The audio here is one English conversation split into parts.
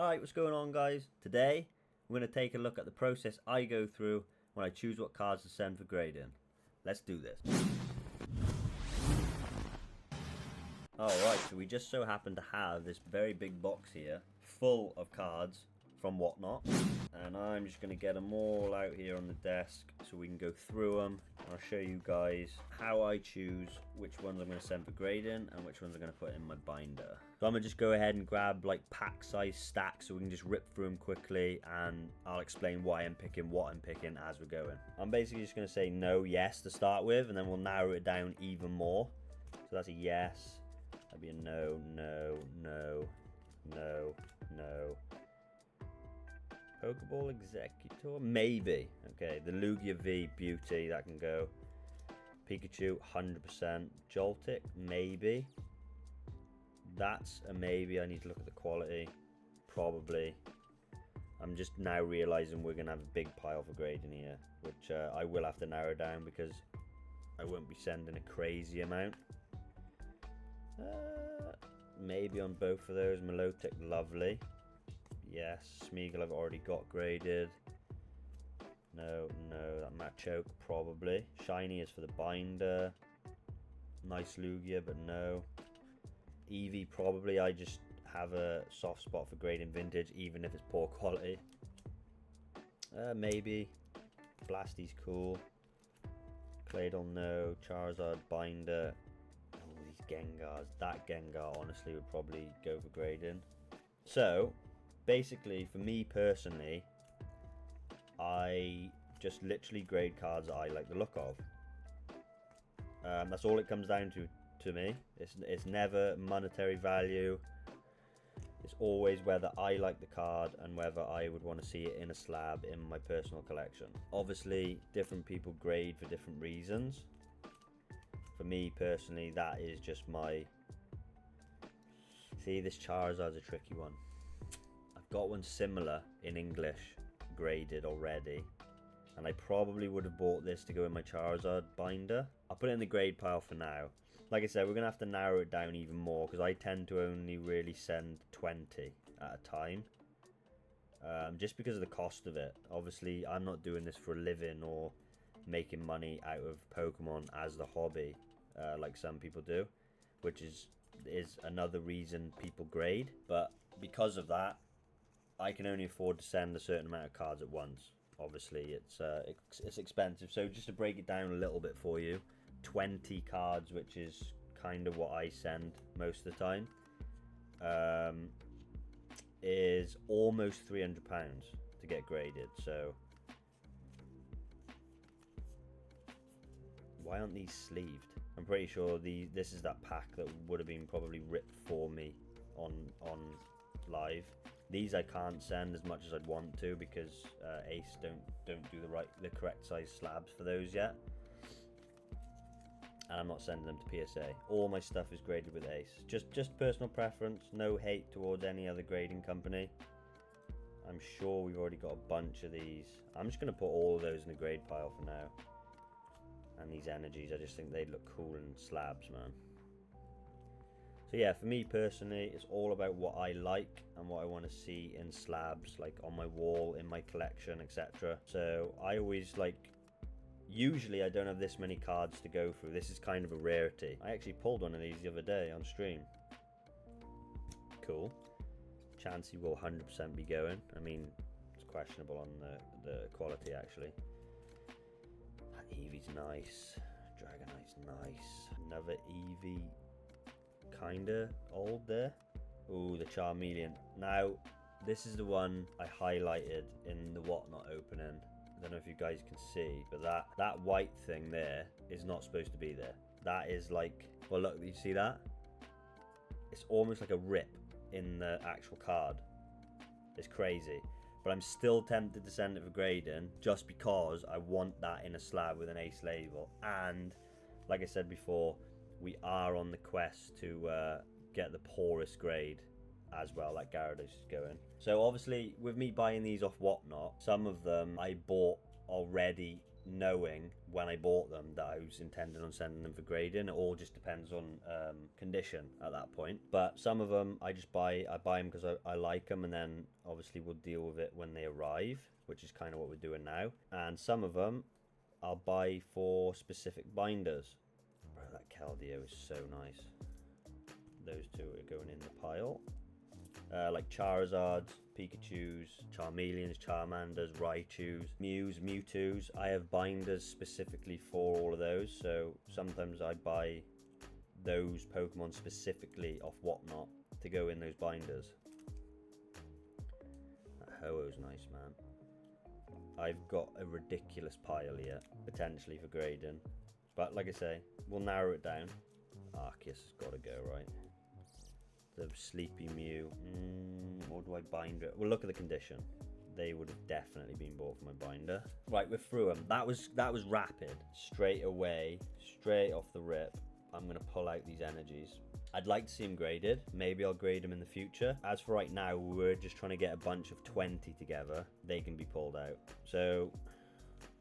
Alright, what's going on, guys? Today, we're going to take a look at the process I go through when I choose what cards to send for grading. Let's do this. Alright, so we just so happen to have this very big box here full of cards from Whatnot. And I'm just going to get them all out here on the desk so we can go through them. And I'll show you guys how I choose which ones I'm going to send for grading and which ones I'm going to put in my binder. So I'm going to just go ahead and grab like pack size stacks so we can just rip through them quickly, and I'll explain why I'm picking what I'm picking as we're going. I'm basically just going to say no, yes to start with, and then we'll narrow it down even more. So that's a yes, that'd be a no, no, no, no, no. Pokeball Executor? Maybe. Okay, the Lugia V, beauty, that can go. Pikachu, 100%. Joltik, maybe. That's a maybe. I need to look at the quality. Probably. I'm just now realizing we're going to have a big pile for grading here, which I will have to narrow down because I won't be sending a crazy amount. Maybe on both of those. Milotic, lovely. Yes. Smeagol I've already got graded. No, no. That Machoke, probably. Shiny is for the binder. Nice Lugia, but no. Eevee, probably. I just have a soft spot for grading vintage, even if it's poor quality. Maybe. Blasty's cool. Claydol, no. Charizard, binder. Oh, these Gengars. That Gengar, honestly, would probably go for grading. So, basically, for me personally, I just literally grade cards that I like the look of. That's all it comes down to me. It's never monetary value. It's always whether I like the card and whether I would want to see it in a slab in my personal collection. Obviously, different people grade for different reasons. For me personally, that is just my... See, this Charizard's a tricky one. I've got one similar in English graded already, and I probably would have bought this to go in my Charizard binder. I'll put it in the grade pile for now. Like I said, we're going to have to narrow it down even more because I tend to only really send 20 at a time. Just because of the cost of it. Obviously, I'm not doing this for a living or making money out of Pokemon as the hobby, like some people do, which is another reason people grade. But because of that, I can only afford to send a certain amount of cards at once. Obviously, it's expensive. So just to break it down a little bit for you, 20 cards, which is kind of what I send most of the time, is almost £300 to get graded. So why aren't these sleeved? I'm pretty sure this is that pack that would have been probably ripped for me on live. These I can't send as much as I'd want to because Ace don't do the correct size slabs for those yet, and I'm not sending them to PSA. All my stuff is graded with Ace. Just personal preference. No hate towards any other grading company. I'm sure we've already got a bunch of these. I'm just going to put all of those in the grade pile for now. And these energies, I just think they'd look cool in slabs, man. So yeah, for me personally, it's all about what I like and what I want to see in slabs, like on my wall, in my collection, etc. So I always usually I don't have this many cards to go through. This is kind of a rarity. I actually pulled one of these the other day on stream. Cool. Chansey will 100% be going. I mean, it's questionable on the quality actually. That Eevee's nice. Dragonite's nice. Another Eevee. Kinda old there. Ooh, the Charmeleon. Now, this is the one I highlighted in the Whatnot opening. I don't know if you guys can see, but that white thing there is not supposed to be there. That is like, well, look, you see that? It's almost like a rip in the actual card. It's crazy. But I'm still tempted to send it for grading just because I want that in a slab with an Ace label. And like I said before, we are on the quest to get the poorest grade as well, like Gyarados is going. So obviously, with me buying these off Whatnot, some of them I bought already knowing when I bought them that I was intending on sending them for grading. It all just depends on condition at that point. But some of them I buy them because I like them, and then obviously we'll deal with it when they arrive, which is kind of what we're doing now. And some of them I'll buy for specific binders. Bro, that Keldeo is so nice. Those two are going in the pile. Like Charizards, Pikachus, Charmeleons, Charmanders, Raichus, Mews, Mewtwo's. I have binders specifically for all of those, so sometimes I buy those Pokemon specifically off Whatnot to go in those binders. That Ho-Oh's nice, man. I've got a ridiculous pile here, potentially for grading. But like I say, we'll narrow it down. Arceus has got to go, right? The Sleepy Mew. Or do I bind it? Well, look at the condition. They would have definitely been bought for my binder. Right, we're through them. That was rapid. Straight away, straight off the rip, I'm going to pull out these energies. I'd like to see them graded. Maybe I'll grade them in the future. As for right now, we're just trying to get a bunch of 20 together. They can be pulled out. So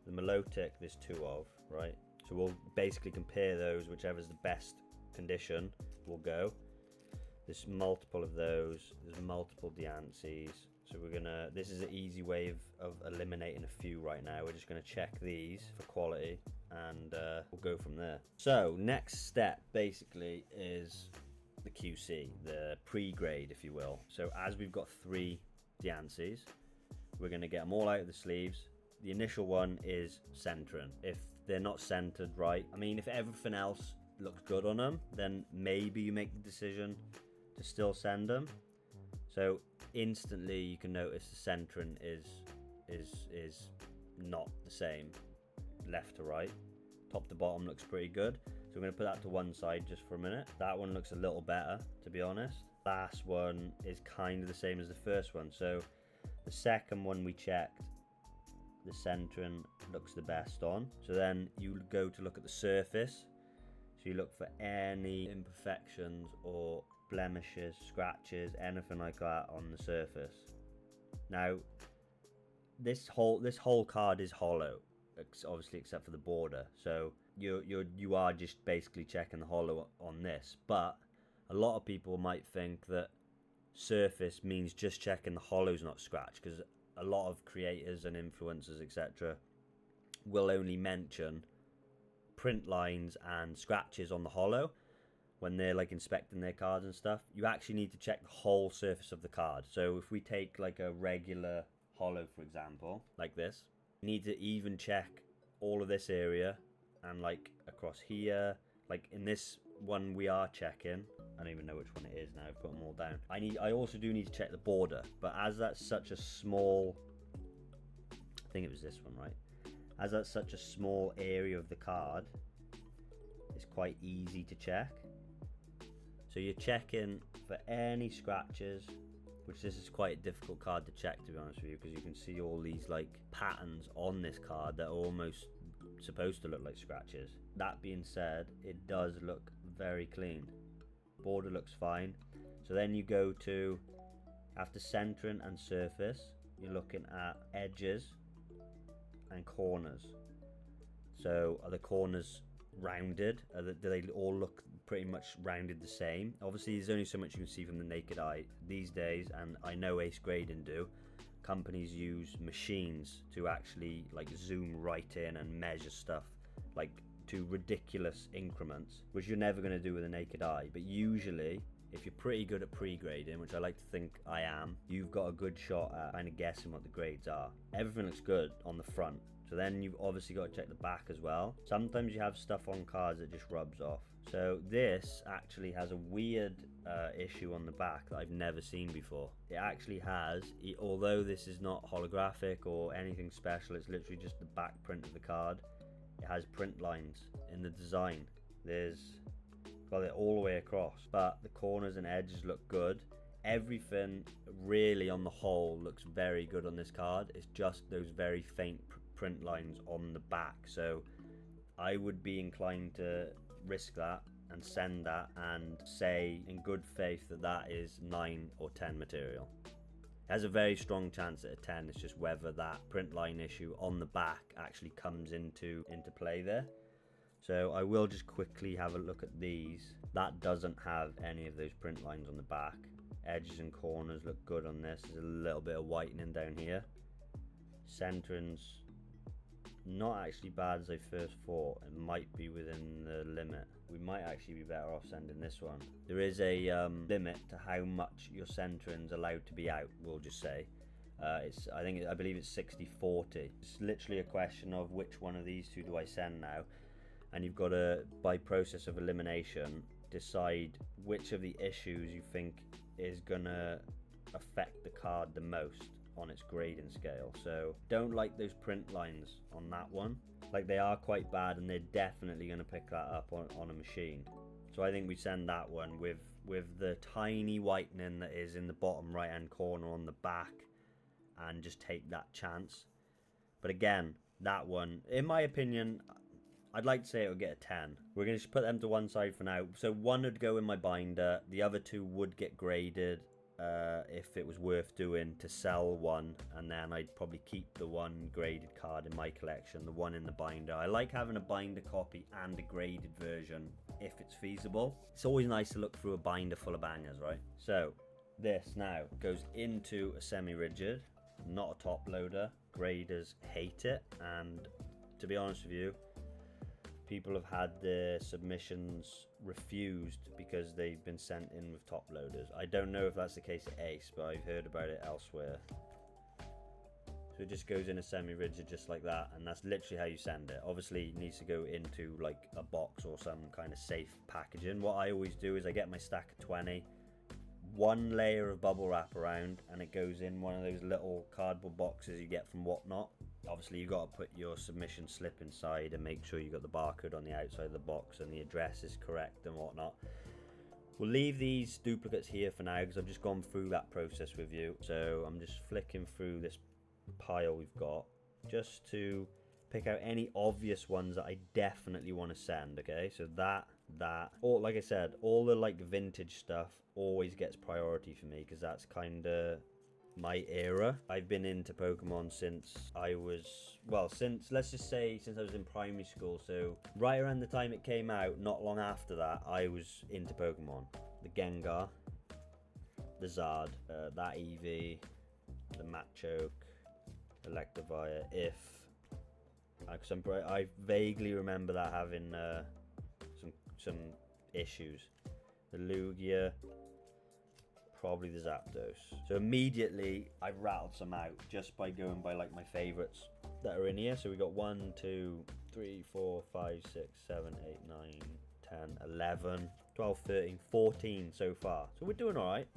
the Milotic, there's 2 of, right? So we'll basically compare those. Whichever's the best condition will go. There's multiple of those. There's multiple Deances. So we're gonna, this is an easy way of eliminating a few right now. We're just gonna check these for quality, and we'll go from there. So next step basically is the QC, the pre-grade, if you will. So as we've got 3 Deances, we're gonna get them all out of the sleeves. The initial one is centering. If they're not centered right, I mean, if everything else looks good on them, then maybe you make the decision to still send them. So instantly you can notice the centering is not the same left to right. Top to bottom looks pretty good. So we're going to put that to one side just for a minute. That one looks a little better, to be honest. Last one is kind of the same as the first one. So the second one we checked, the centering looks the best on. So then you go to look at the surface. So you look for any imperfections or blemishes, scratches, anything like that on the surface. Now, this whole card is hollow, obviously except for the border. So you are just basically checking the hollow on this. But a lot of people might think that surface means just checking the hollow's not scratched, because a lot of creators and influencers, etc., will only mention print lines and scratches on the hollow when they're like inspecting their cards and stuff. You actually need to check the whole surface of the card. So if we take like a regular hollow, for example, like this, you need to even check all of this area and like across here. Like in this one we are checking, I don't even know which one it is now, I've put them all down. I also do need to check the border, but as that's such a small, I think it was this one, right? As that's such a small area of the card, it's quite easy to check. So you're checking for any scratches, which this is quite a difficult card to check, to be honest with you, because you can see all these like patterns on this card that are almost supposed to look like scratches. That being said, it does look very clean. Border looks fine. So then you go to, after centering and surface, you're looking at edges and corners. So are the corners rounded? Do they all look pretty much rounded the same? Obviously there's only so much you can see from the naked eye these days, and I know Ace Grading do. Companies use machines to actually like zoom right in and measure stuff like to ridiculous increments, which you're never going to do with a naked eye. But usually if you're pretty good at pre-grading, which I like to think I am, you've got a good shot at kind of guessing what the grades are. Everything looks good on the front, so then you've obviously got to check the back as well. Sometimes you have stuff on cards that just rubs off. So this actually has a weird issue on the back that I've never seen before. It actually has, although this is not holographic or anything special, it's literally just the back print of the card. It has print lines in the design. There's got it all the way across, but the corners and edges look good. Everything really on the whole looks very good on this card. It's just those very faint print lines on the back. So I would be inclined to risk that and send that and say in good faith that that is 9 or 10 material. Has a very strong chance at a 10. It's just whether that print line issue on the back actually comes into play there. So I will just quickly have a look at these. That doesn't have any of those print lines on the back. Edges and corners look good on this. There's a little bit of whitening down here. Centering's not actually bad as I first thought. It might be within the limit. We might actually be better off sending this one. There is a limit to how much your centering's allowed to be out, we'll just say. I believe it's 60-40. It's literally a question of which one of these two do I send now, and you've got to, by process of elimination, decide which of the issues you think is gonna affect the card the most on its grading scale. So don't like those print lines on that one. Like, they are quite bad, and they're definitely going to pick that up on a machine. So I think we send that one with the tiny whitening that is in the bottom right hand corner on the back, and just take that chance. But again, that one, in my opinion, I'd like to say it would get a 10. We're going to just put them to one side for now. So one would go in my binder, the other two would get graded if it was worth doing to sell one, and then I'd probably keep the one graded card in my collection, the one in the binder. I like having a binder copy and a graded version if it's feasible. It's always nice to look through a binder full of bangers, right? So this now goes into a semi-rigid, not a top loader. Graders hate it, and to be honest with you, people have had their submissions refused because they've been sent in with top loaders. I don't know if that's the case at Ace, but I've heard about it elsewhere. So it just goes in a semi-rigid just like that, and that's literally how you send it. Obviously it needs to go into like a box or some kind of safe packaging. What I always do is I get my stack of 20, one layer of bubble wrap around, and it goes in one of those little cardboard boxes you get from Whatnot. Obviously you've got to put your submission slip inside and make sure you got the barcode on the outside of the box and the address is correct and whatnot. We'll leave these duplicates here for now because I've just gone through that process with you. So I'm just flicking through this pile we've got just to pick out any obvious ones that I definitely want to send. Okay, so that or like I said, all the like vintage stuff always gets priority for me because that's kind of my era. I've been into Pokemon since I was, well, let's just say since I was in primary school. So right around the time it came out, not long after that, I was into Pokemon. The Gengar, the Zard, that Eevee, the Machoke, Electivire, I vaguely remember that having some issues. The Lugia, probably the Zapdos. So immediately I rattled some out just by going by like my favorites that are in here. So we got 1, 2, 3, 4, 5, 6, 7, 8, 9, 10, 11, 12, 13, 14 so far. So we're doing all right.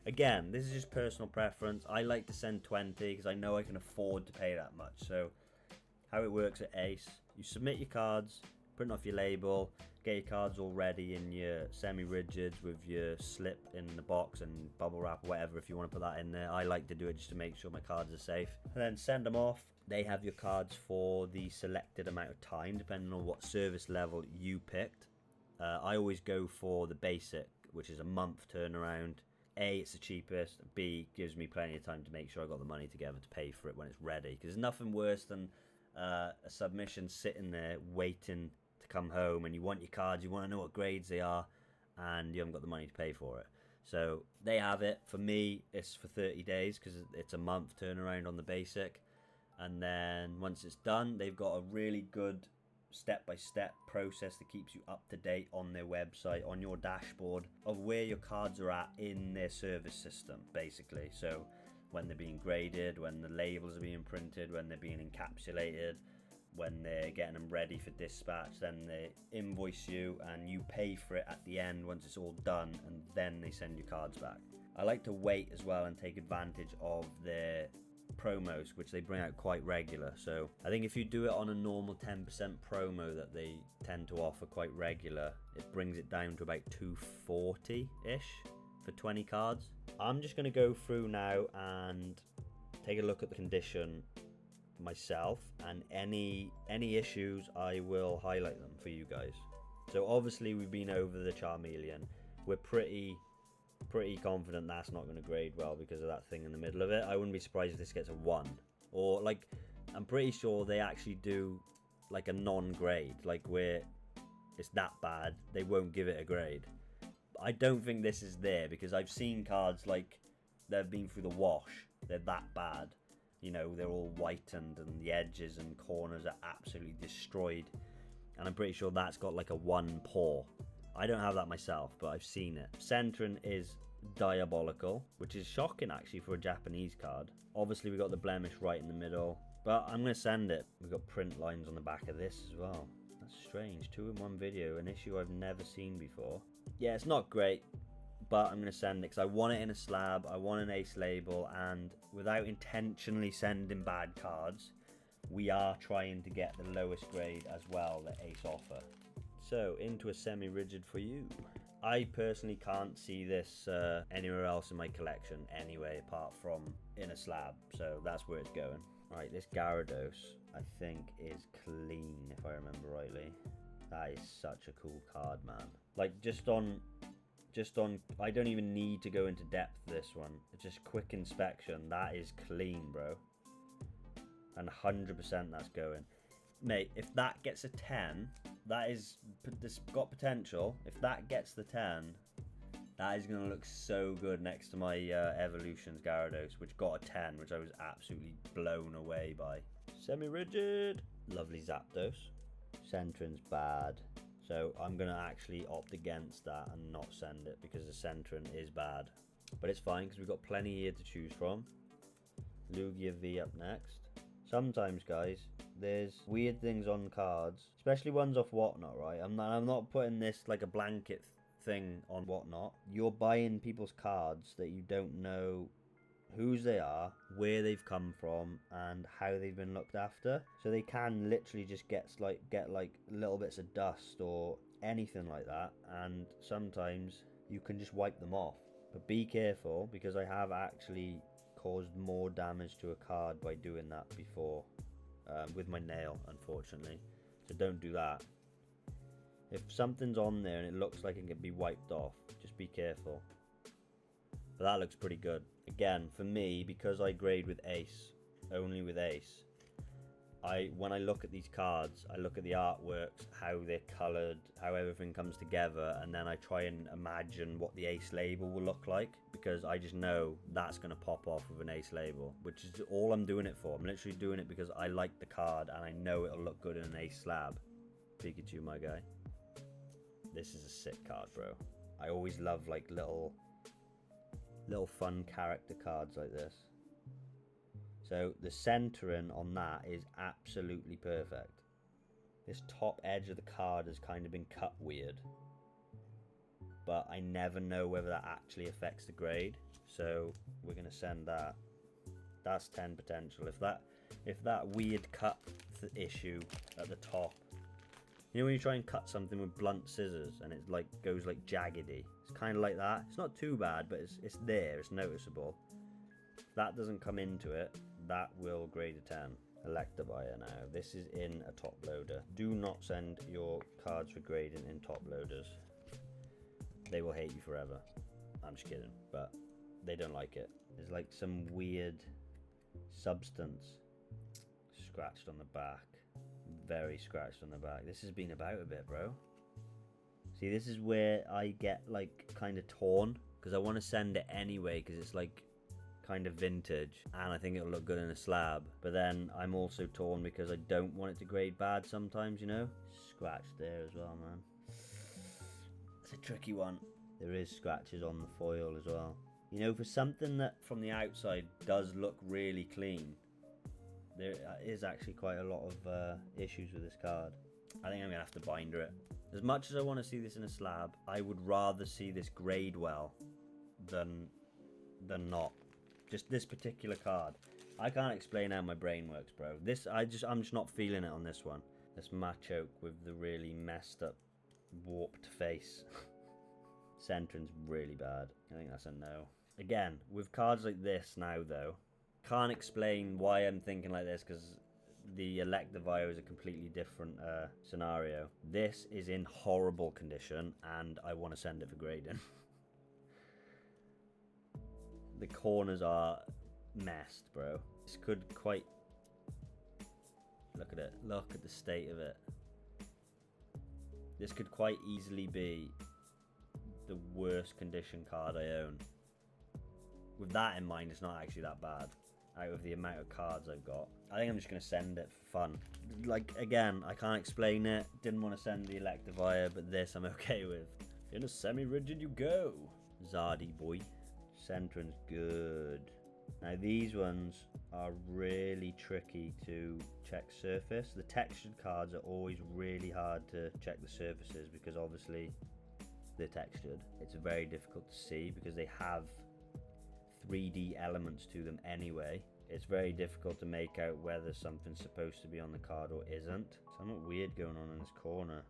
Again, this is just personal preference. I like to send 20 because I know I can afford to pay that much. So how it works at Ace, you submit your cards, print off your label, get your cards all ready in your semi-rigids with your slip in the box and bubble wrap or whatever if you want to put that in there. I like to do it just to make sure my cards are safe. And then send them off. They have your cards for the selected amount of time depending on what service level you picked. I always go for the basic, which is a month turnaround. A, it's the cheapest. B, gives me plenty of time to make sure I got the money together to pay for it when it's ready. Because there's nothing worse than a submission sitting there waiting to come home, and you want your cards, you want to know what grades they are, and you haven't got the money to pay for it. So they have it. For me, it's for 30 days because it's a month turnaround on the basic. And then once it's done, they've got a really good step-by-step process that keeps you up to date on their website, on your dashboard, of where your cards are at in their service system, basically. So when they're being graded, when the labels are being printed, when they're being encapsulated, when they're getting them ready for dispatch, then they invoice you and you pay for it at the end once it's all done, and then they send your cards back. I like to wait as well and take advantage of their promos, which they bring out quite regular. So I think if you do it on a normal 10% promo that they tend to offer quite regular, it brings it down to about 240-ish for 20 cards. I'm just going to go through now and take a look at the condition myself, and any issues I will highlight them for you guys. So obviously we've been over the Charmeleon. We're pretty pretty confident that's not going to grade well because of that thing in the middle of it. I wouldn't be surprised if this gets a 1. Or, like, I'm pretty sure they actually do, like, a non-grade. Like, where it's that bad, they won't give it a grade. I don't think this is there because I've seen cards, like, they've been through the wash. They're that bad. You know, they're all whitened and the edges and corners are absolutely destroyed. And I'm pretty sure that's got, like, a 1 pour. I don't have that myself, but I've seen it. Centering is diabolical, which is shocking actually for a Japanese card. Obviously we got the blemish right in the middle, but I'm gonna send it. We've got print lines on the back of this as well. That's strange, 2 in 1 video, an issue I've never seen before. Yeah, it's not great, but I'm gonna send it because I want it in a slab, I want an ace label, and without intentionally sending bad cards, we are trying to get the lowest grade as well that ace offer. So, into a semi-rigid for you. I personally can't see this anywhere else in my collection anyway, apart from in a slab. So that's where it's going. Right, this Gyarados, I think, is clean, if I remember rightly. That is such a cool card, man. Like, just on, I don't even need to go into depth this one. It's just quick inspection. That is clean, bro. And 100% that's going. Mate, if that gets a 10, this got potential. If that gets the 10, that is going to look so good next to my Evolutions Gyarados, which got a 10, which I was absolutely blown away by. Semi-rigid. Lovely Zapdos. Centering's bad. So I'm going to actually opt against that and not send it because the centering is bad. But it's fine because we've got plenty here to choose from. Lugia V up next. Sometimes, guys, there's weird things on cards, especially ones off Whatnot, right? I'm not putting this like a blanket thing on Whatnot. You're buying people's cards that you don't know whose they are, where they've come from, and how they've been looked after. So they can literally just get like little bits of dust or anything like that, and sometimes you can just wipe them off. But be careful, because I have actually caused more damage to a card by doing that before, with my nail, unfortunately. So don't do that. If something's on there and it looks like it can be wiped off, just be careful. But that looks pretty good. Again, for me, because I grade with ace, only with ace, when I look at these cards, I look at the artworks, how they're coloured, how everything comes together, and then I try and imagine what the ace label will look like, because I just know that's going to pop off with an ace label, which is all I'm doing it for. I'm literally doing it because I like the card and I know it'll look good in an ace slab. Pikachu, my guy. This is a sick card, bro. I always love like little fun character cards like this. So the centering on that is absolutely perfect. This top edge of the card has kind of been cut weird, but I never know whether that actually affects the grade. So we're gonna send that. That's 10 potential. If that weird cut issue at the top, you know when you try and cut something with blunt scissors and it like goes like jaggedy, it's kind of like that. It's not too bad, but it's there, it's noticeable. If that doesn't come into it, that will grade a 10. Electivire now. This is in a top loader. Do not send your cards for grading in top loaders. They will hate you forever. I'm just kidding, but they don't like it. There's like some weird substance scratched on the back. Very scratched on the back. This has been about a bit, bro. See, this is where I get like kind of torn, because I want to send it anyway because it's like kind of vintage and I think it'll look good in a slab, but then I'm also torn because I don't want it to grade bad sometimes, you know. Scratch there as well, man. It's a tricky one. There is scratches on the foil as well, you know. For something that from the outside does look really clean, there is actually quite a lot of issues with this card. I think I'm gonna have to binder it. As much as I want to see this in a slab, I would rather see this grade well than not. Just this particular card, I can't explain how my brain works, bro. I'm just not feeling it on this one. This Machoke with the really messed up, warped face. Centering's really bad. I think that's a no. Again, with cards like this now, though, can't explain why I'm thinking like this, because the Electivire is a completely different scenario. This is in horrible condition, and I want to send it for grading. The corners are messed, bro. This could quite... Look at it. Look at the state of it. This could quite easily be the worst condition card I own. With that in mind, it's not actually that bad. Out of the amount of cards I've got, I think I'm just going to send it for fun. Like, again, I can't explain it. Didn't want to send the Electivire, but this I'm okay with. In a semi-rigid you go. Zardy boy. Centron's good. Now these ones are really tricky to check surface. The textured cards are always really hard to check the surfaces because obviously they're textured. It's very difficult to see because they have 3D elements to them anyway. It's very difficult to make out whether something's supposed to be on the card or isn't. Something weird going on in this corner.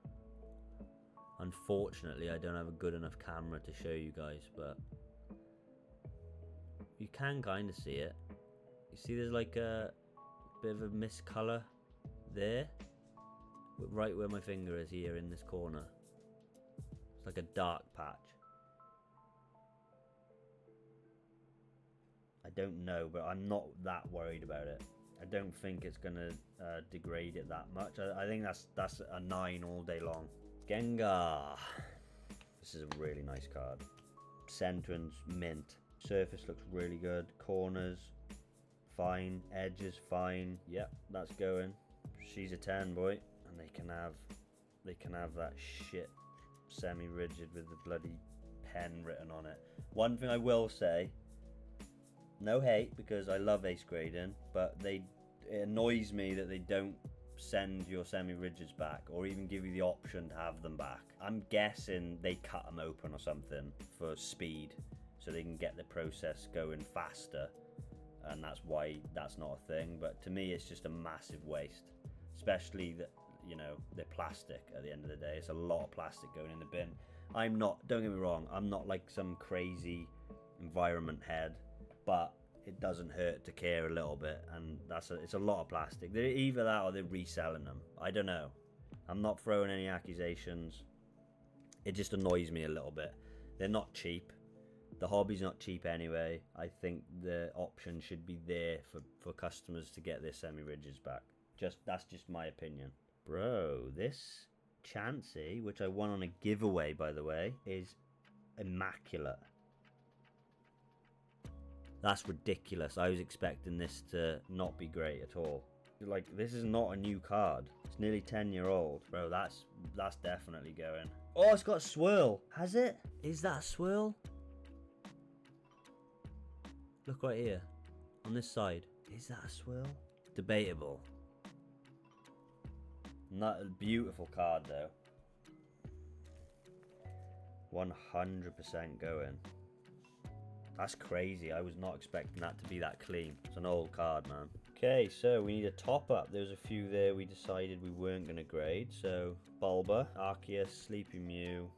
Unfortunately, I don't have a good enough camera to show you guys, but you can kind of see it. You see there's like a bit of a mist colour there, right where my finger is here in this corner. It's like a dark patch. I don't know, but I'm not that worried about it. I don't think it's gonna degrade it that much. I think that's a 9 all day long. Gengar. This is a really nice card. Centron's mint. Surface looks really good. Corners, fine. Edges, fine. Yep, that's going. She's a 10, boy. And they can have that shit semi-rigid with the bloody pen written on it. One thing I will say, no hate because I love ace grading, but it annoys me that they don't send your semi-rigids back or even give you the option to have them back. I'm guessing they cut them open or something for speed so they can get the process going faster, and that's why that's not a thing. But to me it's just a massive waste, especially that, you know, they're plastic at the end of the day. It's a lot of plastic going in the bin. Don't get me wrong, I'm not like some crazy environment head, but it doesn't hurt to care a little bit, and it's a lot of plastic. They're either that or they're reselling them. I don't know. I'm not throwing any accusations. It just annoys me a little bit. They're not cheap. The hobby's not cheap anyway. I think the option should be there for customers to get their semi-rigids back. That's just my opinion. Bro, this Chansey, which I won on a giveaway by the way, is immaculate. That's ridiculous. I was expecting this to not be great at all. Like, this is not a new card. It's nearly 10-year-old. Bro, that's definitely going. Oh, it's got a swirl. Has it? Is that a swirl? Look right here. On this side. Is that a swirl? Debatable. Not a beautiful card though. 100% going. That's crazy. I was not expecting that to be that clean. It's an old card, man. Okay, so we need a top up. There's a few there we decided we weren't going to grade. So Bulba, Arceus, Sleepy Mew.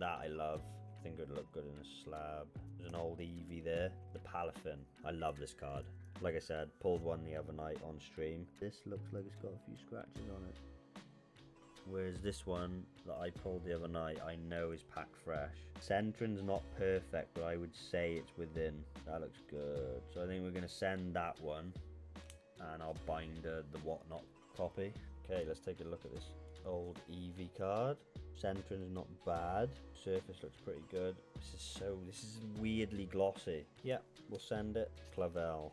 That I love. I think it would look good in a slab. There's an old Eevee there. The Palafin. I love this card. Like I said, pulled one the other night on stream. This looks like it's got a few scratches on it. Whereas this one that I pulled the other night, I know is pack fresh. Centron's not perfect, but I would say it's within. That looks good. So I think we're going to send that one. And I'll bind the whatnot copy. Okay, let's take a look at this old Eevee card. Centron's not bad. Surface looks pretty good. This is weirdly glossy. Yeah, we'll send it. Clavel.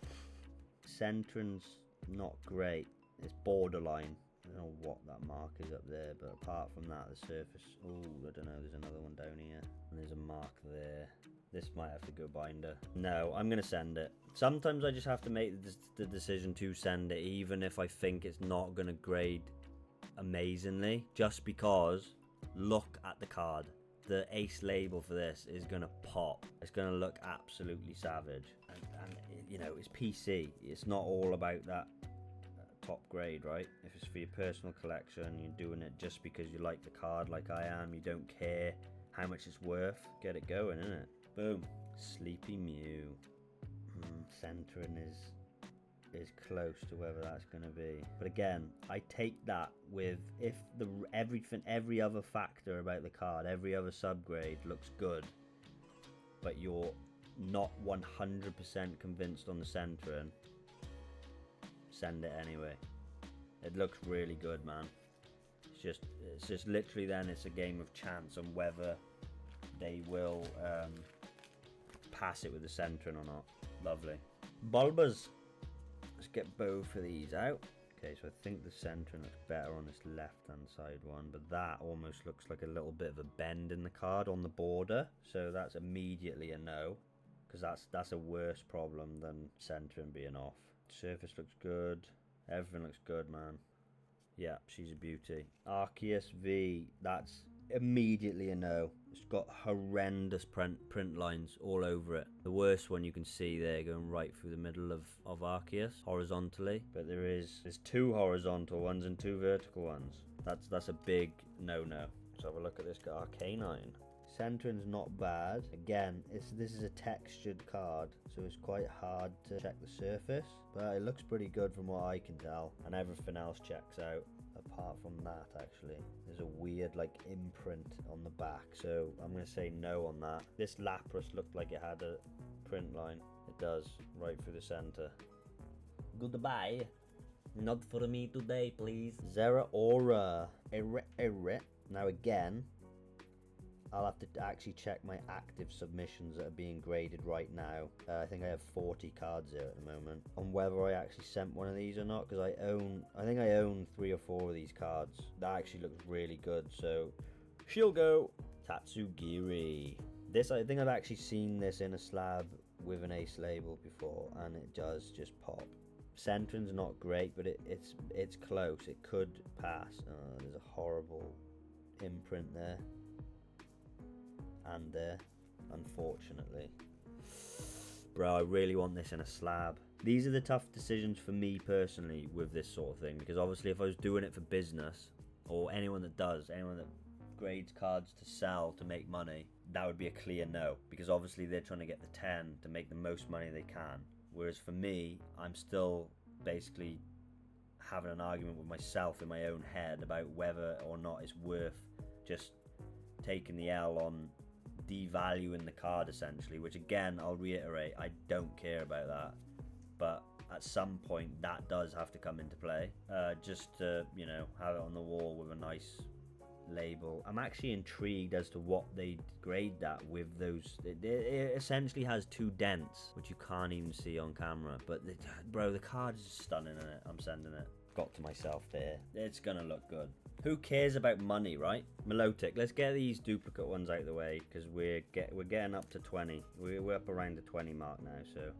Centron's not great. It's borderline. I don't know what that mark is up there, but apart from that, the surface... Oh, I don't know, there's another one down here. And there's a mark there. This might have to go binder. No, I'm going to send it. Sometimes I just have to make the decision to send it, even if I think it's not going to grade amazingly. Just because, look at the card. The ace label for this is going to pop. It's going to look absolutely savage. And you know, it's PC. It's not all about that top grade, right? If it's for your personal collection, you're doing it just because you like the card like I am, you don't care how much it's worth, get it going, innit? Boom. Sleepy Mew. Centron is close to whether that's going to be, but again, I take that with if every other factor about the card, every other subgrade looks good, but your not 100% convinced on the centering, send it anyway. It looks really good, man. It's just literally then it's a game of chance on whether they will pass it with the centering or not. Lovely. Bulbas. Let's get both of these out. Okay, so I think the centering looks better on this left-hand side one, but that almost looks like a little bit of a bend in the card on the border. So that's immediately a no, because that's a worse problem than centering being off. Surface looks good. Everything looks good, man. Yeah, she's a beauty. Arceus V, that's immediately a no. It's got horrendous print lines all over it. The worst one you can see there going right through the middle of Arceus horizontally. But there's 2 horizontal ones and 2 vertical ones. That's a big no-no. Let's have a look at this Arcanine. Centering's not bad. Again, this is a textured card, so it's quite hard to check the surface, but it looks pretty good from what I can tell, and everything else checks out apart from that. Actually, there's a weird like imprint on the back, so I'm gonna say no on that. This Lapras looked like it had a print line. It does, right through the center. Goodbye. Not for me today, please. Zeraora. Now again, I'll have to actually check my active submissions that are being graded right now. I think I have 40 cards here at the moment. On whether I actually sent one of these or not, because I think I own 3 or 4 of these cards. That actually looks really good, so she'll go. Tatsugiri. This, I think I've actually seen this in a slab with an ace label before, and it does just pop. Centering's not great, but it's close. It could pass. There's a horrible imprint there. And there, unfortunately. Bro, I really want this in a slab. These are the tough decisions for me personally with this sort of thing, because obviously if I was doing it for business, or anyone that grades cards to sell to make money, that would be a clear no, because obviously they're trying to get the 10 to make the most money they can. Whereas for me, I'm still basically having an argument with myself in my own head about whether or not it's worth just taking the L on devaluing the card, essentially, which again, I'll reiterate, I don't care about that, but at some point that does have to come into play, just to, you know, have it on the wall with a nice label. I'm actually intrigued as to what they grade that with those. It essentially has 2 dents, which you can't even see on camera, but bro, the card is stunning in it. I'm sending it. Got to myself there. It's gonna look good. Who cares about money, right? Milotic, let's get these duplicate ones out of the way, because we're getting up to 20. We're up around the 20 mark now, so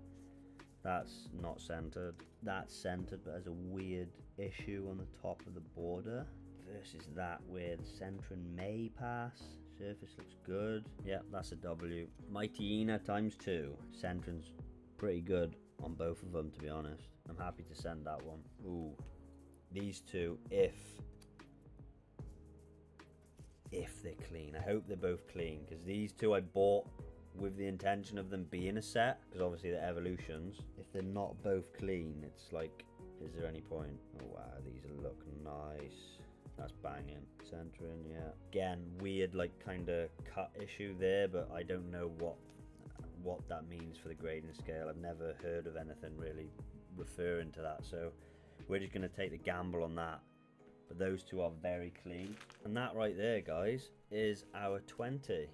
that's not centered. That's centered, but has a weird issue on the top of the border. Versus that where the centering may pass. Surface looks good. Yep, that's a W. Mightyena ×2. Centering's pretty good on both of them, to be honest. I'm happy to send that one. Ooh. These 2, if they're clean. I hope they're both clean, because these 2 I bought with the intention of them being a set, because obviously they're evolutions. If they're not both clean, it's like, is there any point? Oh wow, these look nice. That's banging. Centering, yeah. Again, weird like kind of cut issue there, but I don't know what that means for the grading scale. I've never heard of anything really referring to that, so we're just going to take the gamble on that. But those 2 are very clean. And that right there, guys, is our 20.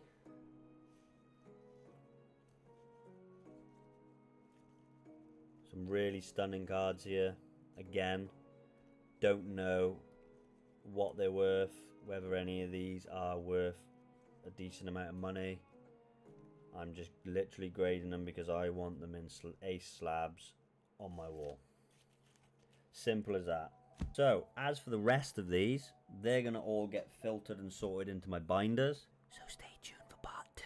Some really stunning cards here. Again, don't know what they're worth, whether any of these are worth a decent amount of money. I'm just literally grading them because I want them in ace slabs on my wall. Simple as that. So, as for the rest of these, they're going to all get filtered and sorted into my binders. So stay tuned for part 2.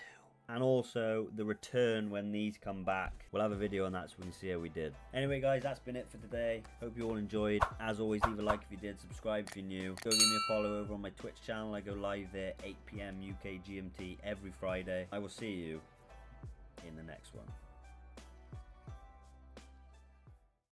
And also, the return when these come back. We'll have a video on that so we can see how we did. Anyway, guys, that's been it for today. Hope you all enjoyed. As always, leave a like if you did. Subscribe if you're new. Go give me a follow over on my Twitch channel. I go live there 8 PM UK GMT every Friday. I will see you in the next one.